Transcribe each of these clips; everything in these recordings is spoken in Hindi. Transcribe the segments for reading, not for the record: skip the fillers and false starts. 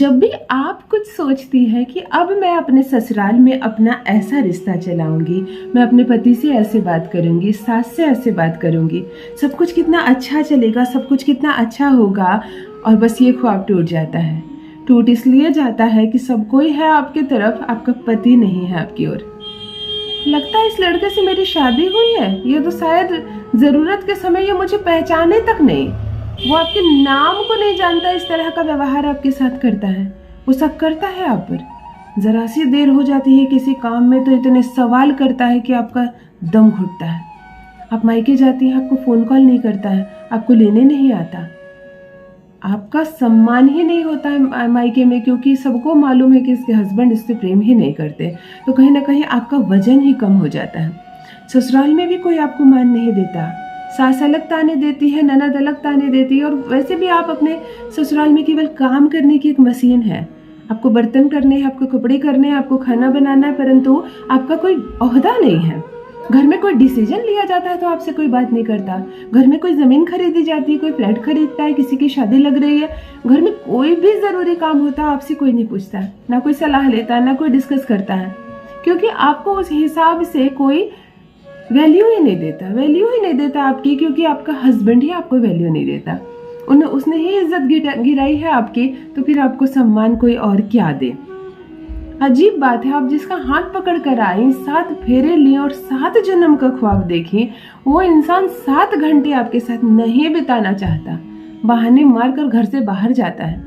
जब भी आप कुछ सोचती हैं कि अब मैं अपने ससुराल में अपना ऐसा रिश्ता चलाऊंगी, मैं अपने पति से ऐसे बात करूंगी, सास से ऐसे बात करूंगी, सब कुछ कितना अच्छा चलेगा, सब कुछ कितना अच्छा होगा, और बस ये ख्वाब टूट जाता है। टूट इसलिए जाता है कि सब कोई है आपकी तरफ, आपका पति नहीं है आपकी ओर। लगता है इस लड़के से मेरी शादी हुई है, ये तो शायद ज़रूरत के समय ये मुझे पहचाने तक नहीं, वो आपके नाम को नहीं जानता, इस तरह का व्यवहार आपके साथ करता है, वो शक करता है आप पर। जरा सी देर हो जाती है किसी काम में तो इतने सवाल करता है कि आपका दम घुटता है। आप मायके जाती हैं, आपको फ़ोन कॉल नहीं करता है, आपको लेने नहीं आता, आपका सम्मान ही नहीं होता है मायके में, क्योंकि सबको मालूम है कि इसके हस्बैंड इससे प्रेम ही नहीं करते, तो कहीं ना कहीं आपका वजन ही कम हो जाता है। ससुराल में भी कोई आपको मान नहीं देता, सास अलग ताने देती है, ननद अलग ताने देती है, और वैसे भी आप अपने ससुराल में केवल काम करने की एक मशीन है। आपको बर्तन करने हैं, आपको कपड़े करने हैं, आपको खाना बनाना है, परंतु आपका कोई ओहदा नहीं है। घर में कोई डिसीजन लिया जाता है तो आपसे कोई बात नहीं करता। घर में कोई ज़मीन खरीदी जाती है, कोई फ्लैट खरीदता है, किसी की शादी लग रही है, घर में कोई भी ज़रूरी काम होता है आपसे कोई नहीं पूछता, ना कोई सलाह लेता है, ना कोई डिस्कस करता है, क्योंकि आपको उस हिसाब से कोई वैल्यू ही नहीं देता आपकी, क्योंकि आपका हस्बैंड ही आपको वैल्यू नहीं देता। उसने ही इज्जत गिराई है आपकी, तो फिर आपको सम्मान कोई और क्या दे। अजीब बात है, आप जिसका हाथ पकड़ कर आई, 7 फेरे लिए और 7 जन्म का ख्वाब देखी, वो इंसान 7 घंटे आपके साथ नहीं बिताना चाहता, बहाने मारकर घर से बाहर जाता है,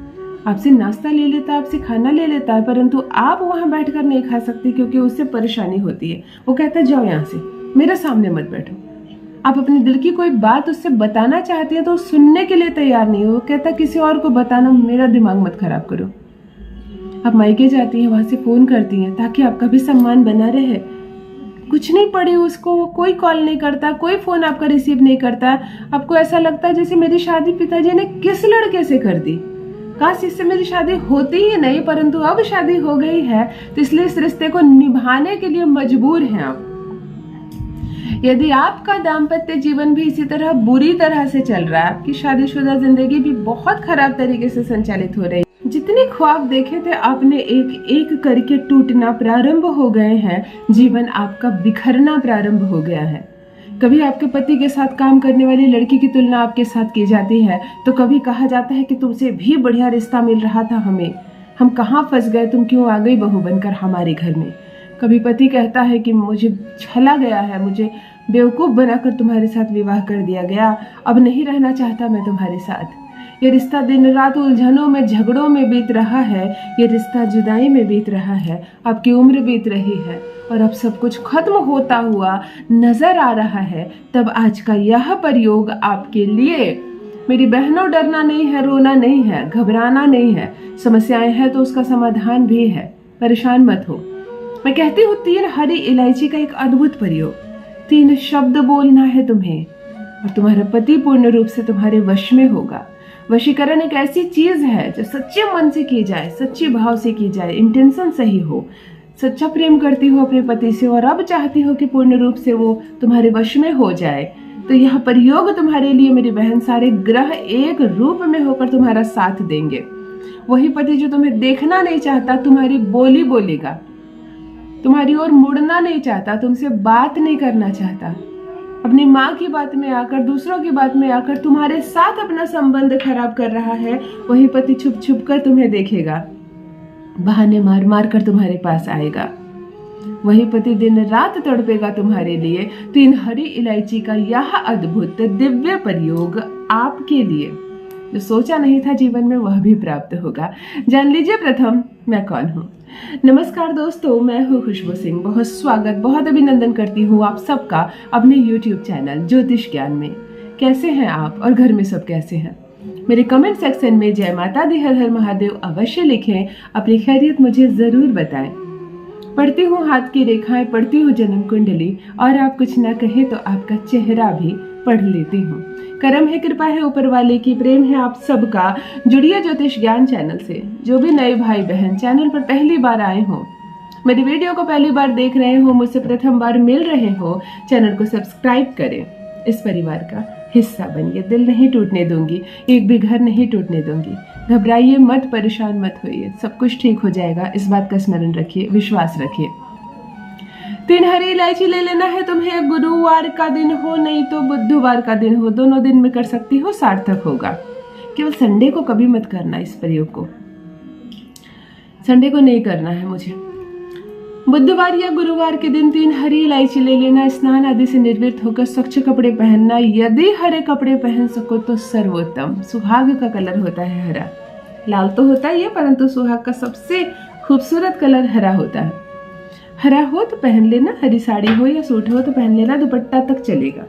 आपसे नाश्ता ले लेता है, आपसे खाना ले लेता है, परंतु आप वहाँ बैठकर नहीं खा सकती क्योंकि उससे परेशानी होती है। वो कहता है जाओ यहाँ से, मेरे सामने मत बैठो। आप अपने दिल की कोई बात उससे बताना चाहती हैं तो सुनने के लिए तैयार नहीं हो, वो कहता किसी और को बताना, मेरा दिमाग मत खराब करो। आप मायके जाती हैं, वहाँ से फ़ोन करती हैं ताकि आपका भी सम्मान बना रहे। कुछ नहीं पड़ी उसको, वो कोई कॉल नहीं करता, कोई फ़ोन आपका रिसीव नहीं करता। आपको ऐसा लगता है जैसे मेरी शादी पिताजी ने किस लड़के से कर दी, काश इससे मेरी शादी होती ही नहीं, परंतु अब शादी हो गई है तो इसलिए इस रिश्ते को निभाने के लिए मजबूर हैं आप। यदि आपका दाम्पत्य जीवन भी इसी तरह बुरी तरह से चल रहा है, आपकी शादीशुदा जिंदगी भी बहुत खराब तरीके से संचालित हो रही है, जितने ख्वाब देखे थे आपने एक एक करके टूटना प्रारंभ हो गए हैं, जीवन आपका बिखरना प्रारंभ हो गया है। कभी आपके पति के साथ काम करने वाली लड़की की तुलना आपके साथ की जाती है, तो कभी कहा जाता है कि तुमसे भी बढ़िया रिश्ता मिल रहा था हमें, हम कहाँ फंस गए, तुम क्यों आ गई बहू बनकर हमारे घर में। कभी पति कहता है कि मुझे छला गया है, मुझे बेवकूफ़ बनाकर तुम्हारे साथ विवाह कर दिया गया, अब नहीं रहना चाहता मैं तुम्हारे साथ। ये रिश्ता दिन रात उलझनों में, झगड़ों में बीत रहा है, ये रिश्ता जुदाई में बीत रहा है, आपकी उम्र बीत रही है और अब सब कुछ खत्म होता हुआ नजर आ रहा है। तब आज का यह प्रयोग आपके लिए। मेरी बहनों, डरना नहीं है, रोना नहीं है, घबराना नहीं है, समस्याएं हैं तो उसका समाधान भी है, परेशान मत हो। मैं कहती हूँ 3 हरी इलायची का एक अद्भुत प्रयोग, 3 शब्द बोलना है तुम्हें और तुम्हारा पति पूर्ण रूप से तुम्हारे वश में होगा। वशीकरण एक ऐसी चीज है जो सच्चे मन से की जाए, सच्चे भाव से की जाए, इंटेंशन सही हो। सच्चा प्रेम करती हो अपने पति से और अब चाहती हो कि पूर्ण रूप से वो तुम्हारे वश में हो जाए, तो यह प्रयोग तुम्हारे लिए मेरी बहन, सारे ग्रह एक रूप में होकर तुम्हारा साथ देंगे। वही पति जो तुम्हें देखना नहीं चाहता, तुम्हारी बोली बोलेगा, तुम्हारी ओर मुड़ना नहीं चाहता, तुमसे बात नहीं करना चाहता, अपनी माँ की बात में आकर, दूसरों की बात में आकर तुम्हारे साथ अपना संबंध खराब कर रहा है, वही पति छुप छुप कर तुम्हें देखेगा, बहाने मार मार कर तुम्हारे पास आएगा। वही पति दिन रात तड़पेगा तुम्हारे लिए। 3 हरी इलायची का यह अद्भुत दिव्य प्रयोग आपके लिए, जो सोचा नहीं था जीवन में वह भी प्राप्त होगा। जान लीजिए प्रथम मैं कौन हूँ। नमस्कार दोस्तों, मैं हूँ खुशबू सिंह। बहुत स्वागत, बहुत अभिनंदन करती हूँ आप सबका अपने YouTube चैनल ज्योतिष ज्ञान में। कैसे हैं आप और घर में सब कैसे हैं? मेरे कमेंट सेक्शन में जय माता दी, हर हर महादेव अवश्य लिखें, अपनी खैरियत मुझे जरूर बताएं। पढ़ती हूँ हाथ की रेखाएं, पढ़ती हूँ जन्म कुंडली, और आप कुछ ना कहें तो आपका चेहरा भी पढ़ लेती हूँ। करम है, कृपा है ऊपर वाले की, प्रेम है आप सबका। जुड़िए ज्योतिष ज्ञान चैनल से। जो भी नए भाई बहन चैनल पर पहली बार आए हो, मेरी वीडियो को पहली बार देख रहे हो, मुझसे प्रथम बार मिल रहे हो, चैनल को सब्सक्राइब करें, इस परिवार का हिस्सा बनिए। दिल नहीं टूटने दूंगी, एक भी घर नहीं टूटने दूंगी। घबराइए मत, परेशान मत होइए, सब कुछ ठीक हो जाएगा। इस बात का स्मरण रखिए, विश्वास रखिए। 3 हरी इलायची ले लेना है तुम्हें। गुरुवार का दिन हो नहीं तो बुधवार का दिन हो, दोनों दिन में कर सकती हो, सार्थक होगा। केवल संडे को कभी मत करना, इस प्रयोग को संडे को नहीं करना है मुझे। बुधवार या गुरुवार के दिन 3 हरी इलायची ले लेना। स्नान आदि से निर्वृत्त होकर स्वच्छ कपड़े पहनना। यदि हरे कपड़े पहन सको तो सर्वोत्तम। सुहाग का कलर होता है हरा, लाल तो होता ही है परंतु सुहाग का सबसे खूबसूरत कलर हरा होता है। हरा हो तो पहन लेना, हरी साड़ी हो या सूट हो तो पहन लेना, दुपट्टा तक चलेगा।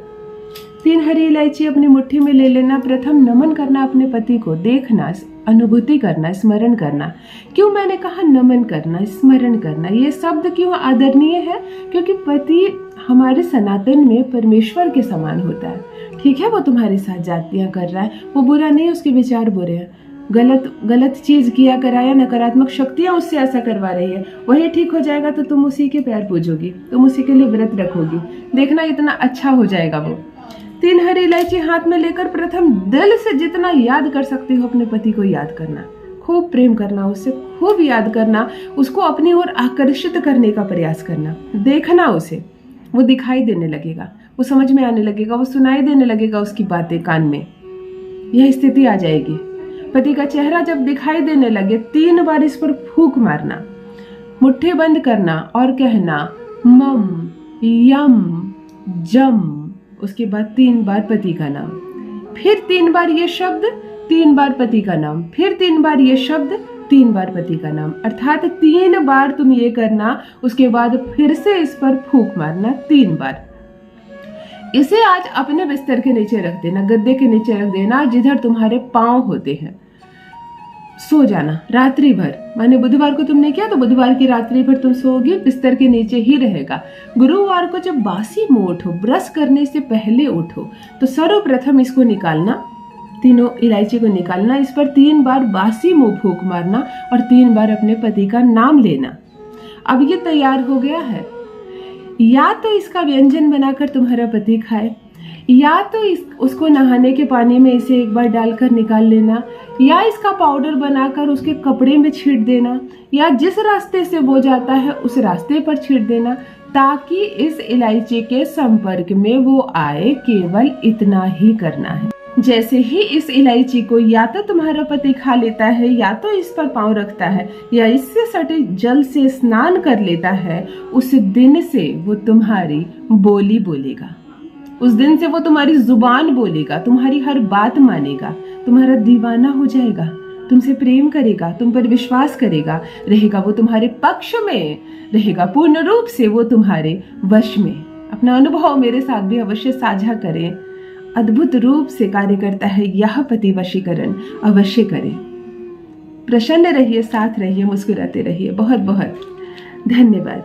3 हरी इलायची अपनी मुट्ठी में ले लेना। प्रथम नमन करना अपने पति को, देखना, अनुभूति करना, स्मरण करना। क्यों मैंने कहा नमन करना, स्मरण करना? ये शब्द क्यों आदरणीय है? क्योंकि पति हमारे सनातन में परमेश्वर के समान होता है। ठीक है, वो तुम्हारे साथ जातियां कर रहा है, वो बुरा नहीं, उसके विचार बुरे हैं। गलत चीज किया कराया, नकारात्मक शक्तियां उससे ऐसा करवा रही है, वही ठीक हो जाएगा तो तुम उसी के पैर पूजोगी, तुम उसी के लिए व्रत रखोगी। देखना इतना अच्छा हो जाएगा वो। 3 हरी इलायची हाथ में लेकर प्रथम दिल से जितना याद कर सकते हो अपने पति को याद करना, खूब प्रेम करना, उससे खूब याद करना, उसको अपनी ओर आकर्षित करने का प्रयास करना। देखना उसे, वो दिखाई देने लगेगा, वो समझ में आने लगेगा, वो सुनाई देने लगेगा, उसकी बातें कान में। यह स्थिति आ जाएगी। पति का चेहरा जब दिखाई देने लगे 3 बार इस पर फूंक मारना, मुट्ठी बंद करना और कहना मम यम जम। उसके बाद 3 बार पति का नाम, फिर 3 बार ये शब्द, 3 बार पति का नाम, फिर 3 बार ये शब्द, 3 बार पति का नाम। अर्थात 3 बार तुम ये करना, उसके बाद फिर से इस पर फूंक मारना 3 बार। इसे आज अपने बिस्तर के नीचे रख देना, गद्दे के नीचे रख देना, जिधर तुम्हारे पांव होते हैं। सो जाना रात्रि भर, माने बुधवार को तुमने किया तो बुधवार की रात्रि भर तुम सोओगे, बिस्तर के नीचे ही रहेगा। गुरुवार को जब बासी मुंह उठो, ब्रश करने से पहले उठो, तो सर्वप्रथम इसको निकालना, तीनों इलायची को निकालना, इस पर 3 बार बासी मुंह फूंक मारना और 3 बार अपने पति का नाम लेना। अब ये तैयार हो गया है। या तो इसका व्यंजन बनाकर तुम्हारा पति खाए, या तो उसको नहाने के पानी में इसे एक बार डालकर निकाल लेना, या इसका पाउडर बनाकर उसके कपड़े में छींट देना, या जिस रास्ते से वो जाता है उस रास्ते पर छींट देना, ताकि इस इलायची के संपर्क में वो आए। केवल इतना ही करना है। जैसे ही इस इलायची को या तो तुम्हारा पति खा लेता है, या तो इस पर पांव रखता है, या इससे सटे जल से स्नान कर लेता है, उस दिन से वो तुम्हारी बोली बोलेगा, उस दिन से वो तुम्हारी जुबान बोलेगा, तुम्हारी हर बात मानेगा, तुम्हारा दीवाना हो जाएगा, तुमसे प्रेम करेगा, तुम पर विश्वास करेगा, रहेगा वो तुम्हारे पक्ष में, रहेगा पूर्ण रूप से वो तुम्हारे वश में। अपना अनुभव मेरे साथ भी अवश्य साझा करें। अद्भुत रूप से कार्य करता है यह पति वशीकरण, अवश्य करें। प्रसन्न रहिए, साथ रहिए, मुस्कुराते रहिए। बहुत बहुत धन्यवाद।